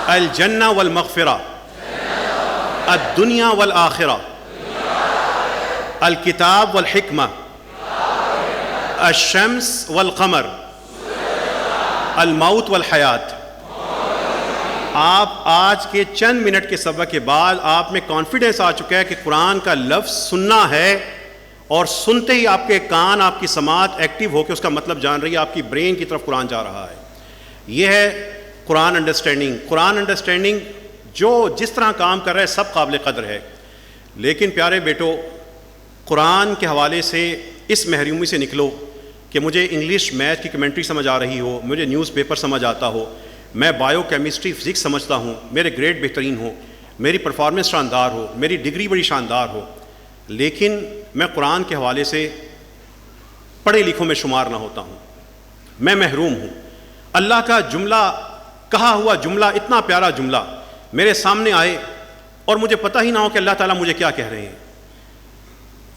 الجنہ والمغفرہ، الدنیا والآخرہ، الکتاب والحکمہ، الشمس والقمر، الموت والحیات۔ آپ آج کے چند منٹ کے سبق کے بعد آپ میں کانفیڈنس آ چکا ہے کہ قرآن کا لفظ سننا ہے، اور سنتے ہی آپ کے کان، آپ کی سماعت ایکٹیو ہو کے اس کا مطلب جان رہی ہے، آپ کی برین کی طرف قرآن جا رہا ہے۔ یہ ہے قرآن انڈرسٹینڈنگ۔ قرآن انڈرسٹینڈنگ جو جس طرح کام کر رہا ہے سب قابل قدر ہے، لیکن پیارے بیٹو، قرآن کے حوالے سے اس محرومی سے نکلو کہ مجھے انگلش میتھ کی کمنٹری سمجھ آ رہی ہو، مجھے نیوز پیپر سمجھ آتا ہو، میں بایو کیمسٹری فزکس سمجھتا ہوں، میرے گریڈ بہترین ہوں، میری پرفارمنس شاندار ہو، میری ڈگری بڑی شاندار ہو، لیکن میں قرآن کے حوالے سے پڑھے لکھوں میں شمار نہ ہوتا ہوں، میں محروم ہوں۔ اللہ کا جملہ، کہا ہوا جملہ، اتنا پیارا جملہ میرے سامنے آئے اور مجھے پتہ ہی نہ ہو کہ اللہ تعالیٰ مجھے کیا کہہ رہے ہیں۔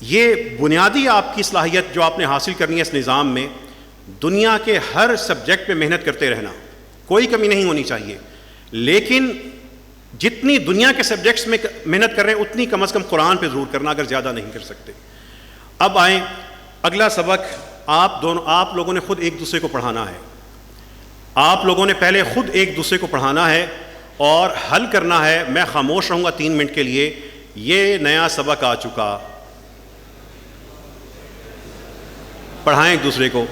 یہ بنیادی آپ کی صلاحیت جو آپ نے حاصل کرنی ہے اس نظام میں، دنیا کے ہر سبجیکٹ پہ محنت کرتے رہنا، کوئی کمی نہیں ہونی چاہیے، لیکن جتنی دنیا کے سبجیکٹس میں محنت کر رہے ہیں اتنی کم از کم قرآن پہ ضرور کرنا، اگر زیادہ نہیں کر سکتے۔ اب آئیں اگلا سبق، آپ لوگوں نے خود ایک دوسرے کو پڑھانا ہے، آپ لوگوں نے پہلے خود ایک دوسرے کو پڑھانا ہے اور حل کرنا ہے۔ میں خاموش رہوں گا 3 منٹ کے لیے۔ یہ نیا سبق آ چکا، پڑھائیں ایک دوسرے کو۔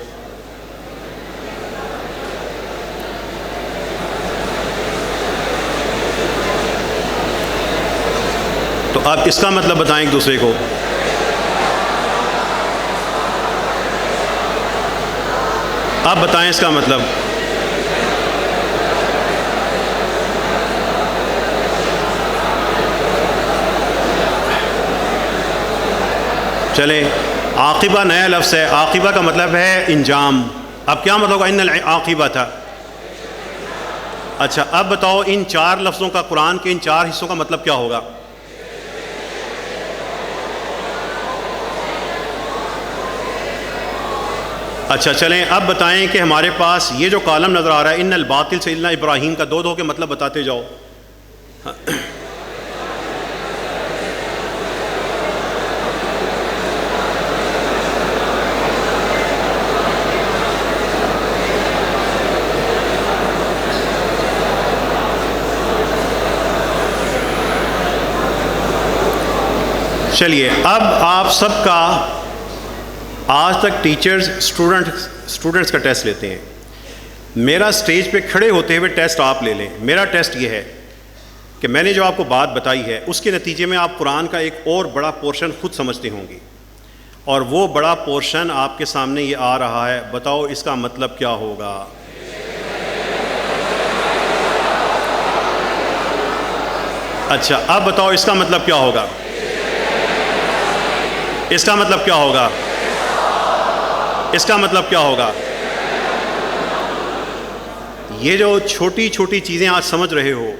تو آپ اس کا مطلب بتائیں ایک دوسرے کو۔ آپ بتائیں اس کا مطلب۔ چلیں، عاقبہ نیا لفظ ہے، عاقبہ کا مطلب ہے انجام۔ اب کیا مطلب ہوگا؟ ان العاقبہ تھا۔ اچھا اب بتاؤ ان 4 لفظوں کا، قرآن کے ان 4 حصوں کا مطلب کیا ہوگا؟ اچھا چلیں اب بتائیں کہ ہمارے پاس یہ جو کالم نظر آ رہا ہے، ان الباطل سے الا ابراہیم کا 2 کے مطلب بتاتے جاؤ۔ چلیے اب آپ سب کا آج تک ٹیچرز اسٹوڈنٹس کا ٹیسٹ لیتے ہیں۔ میرا اسٹیج پہ کھڑے ہوتے ہوئے ٹیسٹ آپ لے لیں۔ میرا ٹیسٹ یہ ہے کہ میں نے جو آپ کو بات بتائی ہے اس کے نتیجے میں آپ قرآن کا ایک اور بڑا پورشن خود سمجھتے ہوں گے، اور وہ بڑا پورشن آپ کے سامنے یہ آ رہا ہے، بتاؤ اس کا مطلب کیا ہوگا؟ اچھا اب بتاؤ اس کا مطلب کیا ہوگا؟ اس کا مطلب کیا ہوگا؟ اس کا مطلب کیا ہوگا؟ یہ جو چھوٹی چھوٹی چیزیں آج سمجھ رہے ہو،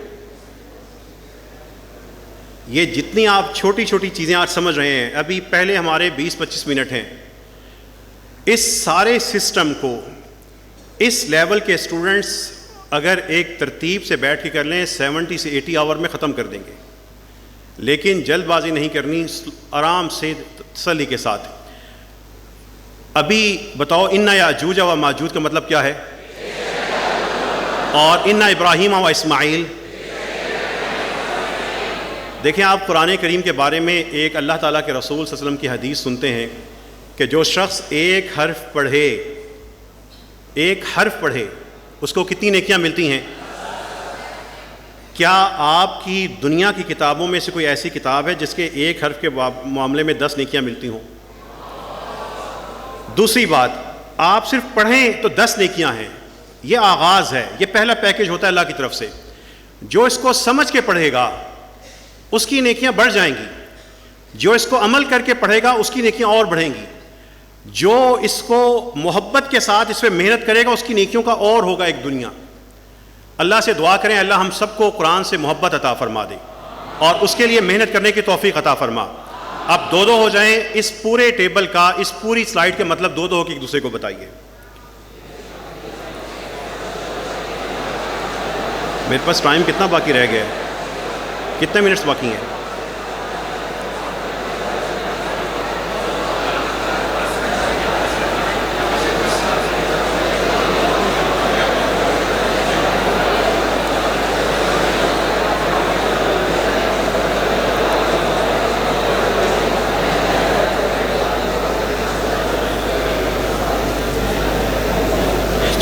یہ جتنی آپ چھوٹی چھوٹی چیزیں آج سمجھ رہے ہیں، ابھی پہلے ہمارے 20-25 منٹ ہیں، اس سارے سسٹم کو اس لیول کے اسٹوڈنٹس اگر ایک ترتیب سے بیٹھ کے کر لیں 70 سے 80 آور میں ختم کر دیں گے، لیکن جلد بازی نہیں کرنی، آرام سے تسلی کے ساتھ۔ ابھی بتاؤ ان یاجوج و ماجوج کا مطلب کیا ہے؟ اور ان ابراہیم و اسماعیل۔ دیکھیں آپ قرآن کریم کے بارے میں ایک اللہ تعالیٰ کے رسول صلی اللہ علیہ وسلم کی حدیث سنتے ہیں کہ جو شخص ایک حرف پڑھے اس کو کتنی نیکیاں ملتی ہیں؟ کیا آپ کی دنیا کی کتابوں میں سے کوئی ایسی کتاب ہے جس کے ایک حرف کے معاملے میں 10 نیکیاں ملتی ہوں؟ دوسری بات، آپ صرف پڑھیں تو 10 نیکیاں ہیں. یہ آغاز ہے, یہ پہلا پیکج ہوتا ہے اللہ کی طرف سے. جو اس کو سمجھ کے پڑھے گا اس کی نیکیاں بڑھ جائیں گی, جو اس کو عمل کر کے پڑھے گا اس کی نیکیاں اور بڑھیں گی, جو اس کو محبت کے ساتھ اس پہ محنت کرے گا اس کی نیکیوں کا اور ہوگا ایک دنیا. اللہ سے دعا کریں اللہ ہم سب کو قرآن سے محبت عطا فرما دے اور اس کے لیے محنت کرنے کی توفیق عطا فرما. اب 2 ہو جائیں. اس پورے ٹیبل کا, اس پوری سلائیڈ کے مطلب 2 ہو کے ایک دوسرے کو بتائیے. میرے پاس ٹائم کتنا باقی رہ گیا ہے؟ کتنے منٹس باقی ہیں؟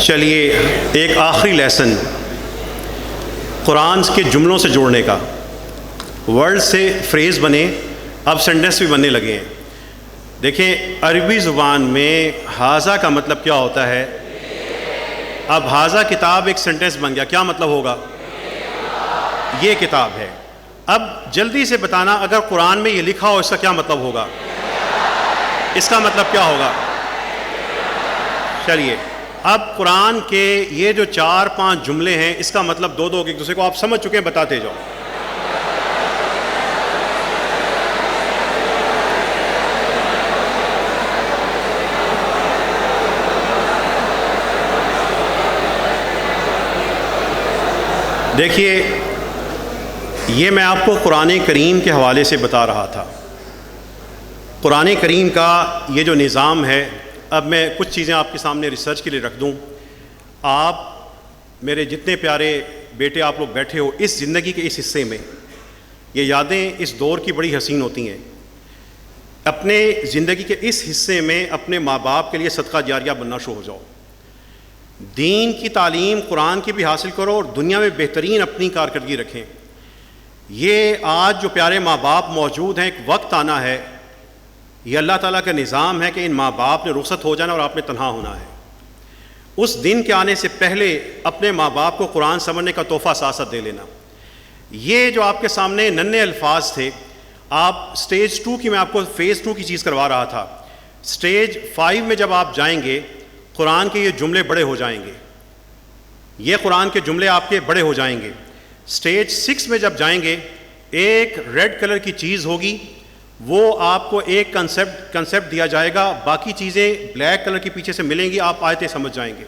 چلیے ایک آخری لیسن قرآن کے جملوں سے جوڑنے کا. ورڈ سے فریز بنے, اب سینٹنس بھی بننے لگے ہیں. دیکھیں عربی زبان میں حاضہ کا مطلب کیا ہوتا ہے؟ اب حاضہ کتاب ایک سینٹنس بن گیا, کیا مطلب ہوگا؟ یہ کتاب ہے. اب جلدی سے بتانا اگر قرآن میں یہ لکھا ہو اس کا کیا مطلب ہوگا؟ اس کا مطلب کیا ہوگا؟ چلیے اب قرآن کے یہ جو 4-5 جملے ہیں اس کا مطلب 2 ایک دوسرے کو آپ سمجھ چکے ہیں, بتاتے جاؤ. دیکھیے یہ میں آپ کو قرآن کریم کے حوالے سے بتا رہا تھا. قرآن کریم کا یہ جو نظام ہے, اب میں کچھ چیزیں آپ کے سامنے ریسرچ کے لیے رکھ دوں. آپ میرے جتنے پیارے بیٹے آپ لوگ بیٹھے ہو, اس زندگی کے اس حصے میں یہ یادیں اس دور کی بڑی حسین ہوتی ہیں. اپنے زندگی کے اس حصے میں اپنے ماں باپ کے لیے صدقہ جاریہ بننا شروع ہو جاؤ. دین کی تعلیم قرآن کی بھی حاصل کرو اور دنیا میں بہترین اپنی کارکردگی رکھیں. یہ آج جو پیارے ماں باپ موجود ہیں, ایک وقت آنا ہے, یہ اللہ تعالیٰ کا نظام ہے کہ ان ماں باپ نے رخصت ہو جانا اور آپ نے تنہا ہونا ہے. اس دن کے آنے سے پہلے اپنے ماں باپ کو قرآن سمجھنے کا تحفہ ساتھ ساتھ دے لینا. یہ جو آپ کے سامنے ننھے الفاظ تھے, آپ سٹیج 2 کی, میں آپ کو فیز 2 کی چیز کروا رہا تھا. سٹیج 5 میں جب آپ جائیں گے قرآن کے یہ جملے بڑے ہو جائیں گے, یہ قرآن کے جملے آپ کے بڑے ہو جائیں گے. سٹیج 6 میں جب جائیں گے ایک ریڈ کلر کی چیز ہوگی, وہ آپ کو ایک کنسیپٹ دیا جائے گا, باقی چیزیں بلیک کلر کے پیچھے سے ملیں گی, آپ آیتیں سمجھ جائیں گے.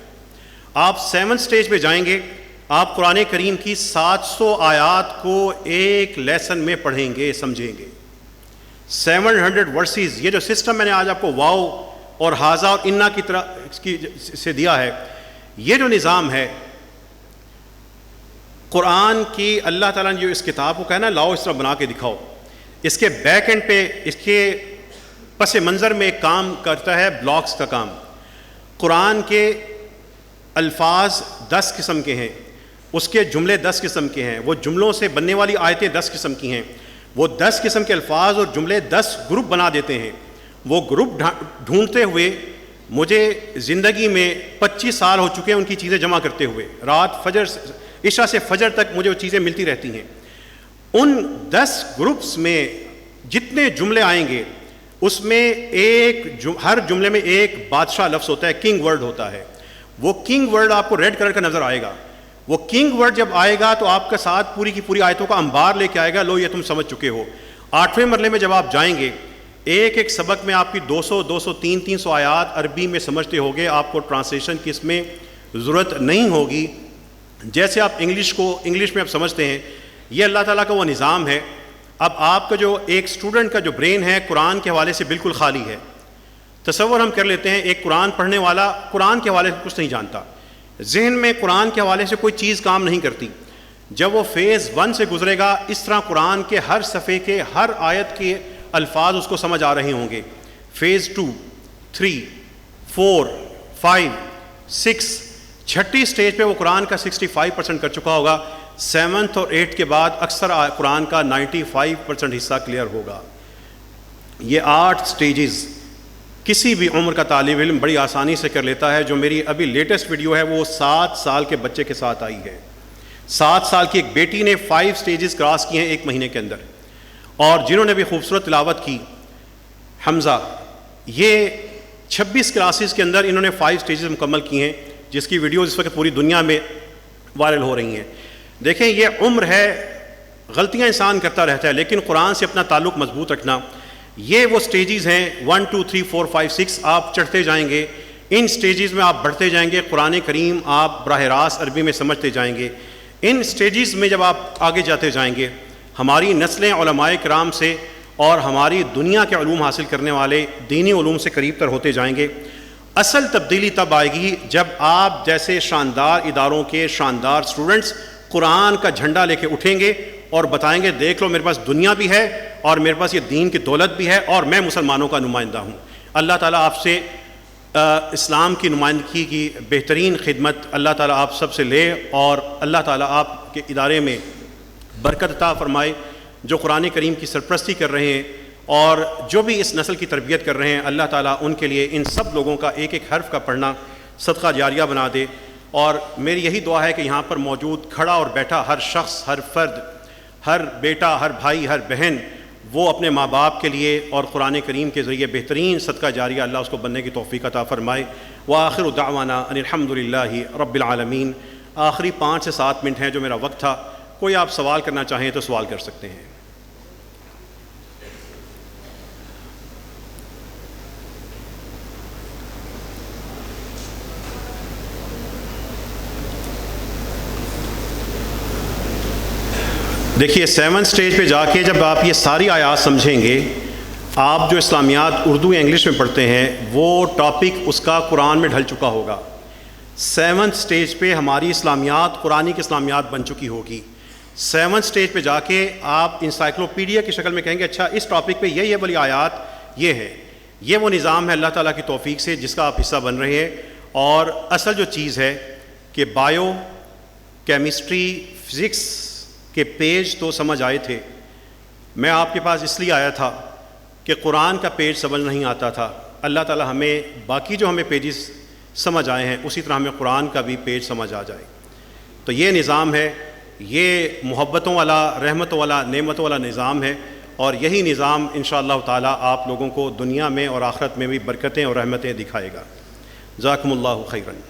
آپ 7 سٹیج پہ جائیں گے, آپ قرآن کریم کی 700 آیات کو ایک لیسن میں پڑھیں گے, سمجھیں گے. 700 ورسز, یہ جو سسٹم میں نے آج آپ کو واو اور حاضہ اور انا کی طرح سے دیا ہے, یہ جو نظام ہے قرآن کی, اللہ تعالیٰ نے جو اس کتاب کو کہنا لاؤ اس طرح بنا کے دکھاؤ, اس کے بیک اینڈ پہ, اس کے پس منظر میں ایک کام کرتا ہے بلاکس کا کام. قرآن کے الفاظ 10 قسم کے ہیں, اس کے جملے 10 قسم کے ہیں, وہ جملوں سے بننے والی آیتیں 10 قسم کی ہیں. وہ 10 قسم کے الفاظ اور جملے 10 گروپ بنا دیتے ہیں. وہ گروپ ڈھونڈتے ہوئے مجھے زندگی میں 25 سال ہو چکے ہیں ان کی چیزیں جمع کرتے ہوئے. رات فجر عشاء سے فجر تک مجھے وہ چیزیں ملتی رہتی ہیں. ان 10 گروپس میں جتنے جملے آئیں گے اس میں ہر جملے میں ایک بادشاہ لفظ ہوتا ہے, کنگ ورڈ ہوتا ہے. وہ کنگ ورڈ آپ کو ریڈ کلر کا نظر آئے گا. وہ کنگ ورڈ جب آئے گا تو آپ کے ساتھ پوری کی پوری آیتوں کا انبار لے کے آئے گا, لو یہ تم سمجھ چکے ہو. 8ویں مرلے میں جب آپ جائیں گے ایک سبق میں آپ کی 200 300 آیات عربی میں سمجھتے ہوگے, آپ کو ٹرانسلیشن کی اس میں ضرورت نہیں ہوگی. جیسے آپ انگلش میں آپ سمجھتے ہیں, یہ اللہ تعالیٰ کا وہ نظام ہے. اب آپ کا جو ایک اسٹوڈنٹ کا جو برین ہے قرآن کے حوالے سے بالکل خالی ہے. تصور ہم کر لیتے ہیں ایک قرآن پڑھنے والا قرآن کے حوالے سے کچھ نہیں جانتا, ذہن میں قرآن کے حوالے سے کوئی چیز کام نہیں کرتی. جب وہ فیز 1 سے گزرے گا اس طرح قرآن کے ہر صفحے کے ہر آیت کے الفاظ اس کو سمجھ آ رہے ہوں گے. فیز 2 3 4 5 6 چھٹی سٹیج پہ وہ قرآن کا 65% کر چکا ہوگا. 7th اور 8th کے بعد اکثر قرآن کا 95% حصہ کلیئر ہوگا. یہ 8 سٹیجز کسی بھی عمر کا طالب علم بڑی آسانی سے کر لیتا ہے. جو میری ابھی لیٹسٹ ویڈیو ہے وہ 7 سال کے بچے کے ساتھ آئی ہے. 7 سال کی ایک بیٹی نے 5 سٹیجز کراس کیے ہیں 1 مہینے کے اندر, اور جنہوں نے بھی خوبصورت تلاوت کی, حمزہ, یہ 26 کلاسز کے اندر انہوں نے 5 سٹیجز مکمل کی ہیں, جس کی ویڈیوز اس وقت پوری دنیا میں وائرل ہو رہی ہیں. دیکھیں یہ عمر ہے, غلطیاں انسان کرتا رہتا ہے, لیکن قرآن سے اپنا تعلق مضبوط رکھنا. یہ وہ سٹیجز ہیں 1 2 3 4 5 6, آپ چڑھتے جائیں گے, ان سٹیجز میں آپ بڑھتے جائیں گے, قرآن کریم آپ براہ راست عربی میں سمجھتے جائیں گے. ان سٹیجز میں جب آپ آگے جاتے جائیں گے, ہماری نسلیں علماء کرام سے اور ہماری دنیا کے علوم حاصل کرنے والے دینی علوم سے قریب تر ہوتے جائیں گے. اصل تبدیلی تب آئے گی جب آپ جیسے شاندار اداروں کے شاندار اسٹوڈنٹس قرآن کا جھنڈا لے کے اٹھیں گے اور بتائیں گے دیکھ لو میرے پاس دنیا بھی ہے اور میرے پاس یہ دین کی دولت بھی ہے اور میں مسلمانوں کا نمائندہ ہوں. اللہ تعالیٰ آپ سے اسلام کی نمائندگی کی بہترین خدمت اللہ تعالیٰ آپ سب سے لے, اور اللہ تعالیٰ آپ کے ادارے میں برکت عطا فرمائے. جو قرآن کریم کی سرپرستی کر رہے ہیں اور جو بھی اس نسل کی تربیت کر رہے ہیں, اللہ تعالیٰ ان کے لیے ان سب لوگوں کا ایک ایک حرف کا پڑھنا صدقہ جاریہ بنا دے. اور میری یہی دعا ہے کہ یہاں پر موجود کھڑا اور بیٹھا ہر شخص, ہر فرد, ہر بیٹا, ہر بھائی, ہر بہن, وہ اپنے ماں باپ کے لیے اور قرآن کریم کے ذریعے بہترین صدقہ جاریہ اللہ اس کو بننے کی توفیق عطا فرمائے. وآخر دعوانا ان الحمدللہ رب العالمین. آخری 5 سے 7 منٹ ہیں جو میرا وقت تھا, کوئی آپ سوال کرنا چاہیں تو سوال کر سکتے ہیں. دیکھیے 7 سٹیج پہ جا کے جب آپ یہ ساری آیات سمجھیں گے, آپ جو اسلامیات اردو یا انگلش میں پڑھتے ہیں وہ ٹاپک اس کا قرآن میں ڈھل چکا ہوگا. 7 سٹیج پہ ہماری اسلامیات قرآنی کی اسلامیات بن چکی ہوگی. 7 سٹیج پہ جا کے آپ انسائکلوپیڈیا کی شکل میں کہیں گے اچھا اس ٹاپک پہ یہ والی آیات یہ ہے. یہ وہ نظام ہے اللہ تعالیٰ کی توفیق سے جس کا آپ حصہ بن رہے ہیں. اور اصل جو چیز ہے کہ بایو, کیمسٹری, فزکس کے پیج تو سمجھ آئے تھے. میں آپ کے پاس اس لیے آیا تھا کہ قرآن کا پیج سمجھ نہیں آتا تھا. اللہ تعالیٰ ہمیں باقی جو ہمیں پیجز سمجھ آئے ہیں اسی طرح ہمیں قرآن کا بھی پیج سمجھ آ جائے. تو یہ نظام ہے, یہ محبتوں والا, رحمتوں والا, نعمتوں والا نظام ہے, اور یہی نظام انشاءاللہ تعالیٰ آپ لوگوں کو دنیا میں اور آخرت میں بھی برکتیں اور رحمتیں دکھائے گا. جزاکم اللہ خیراً.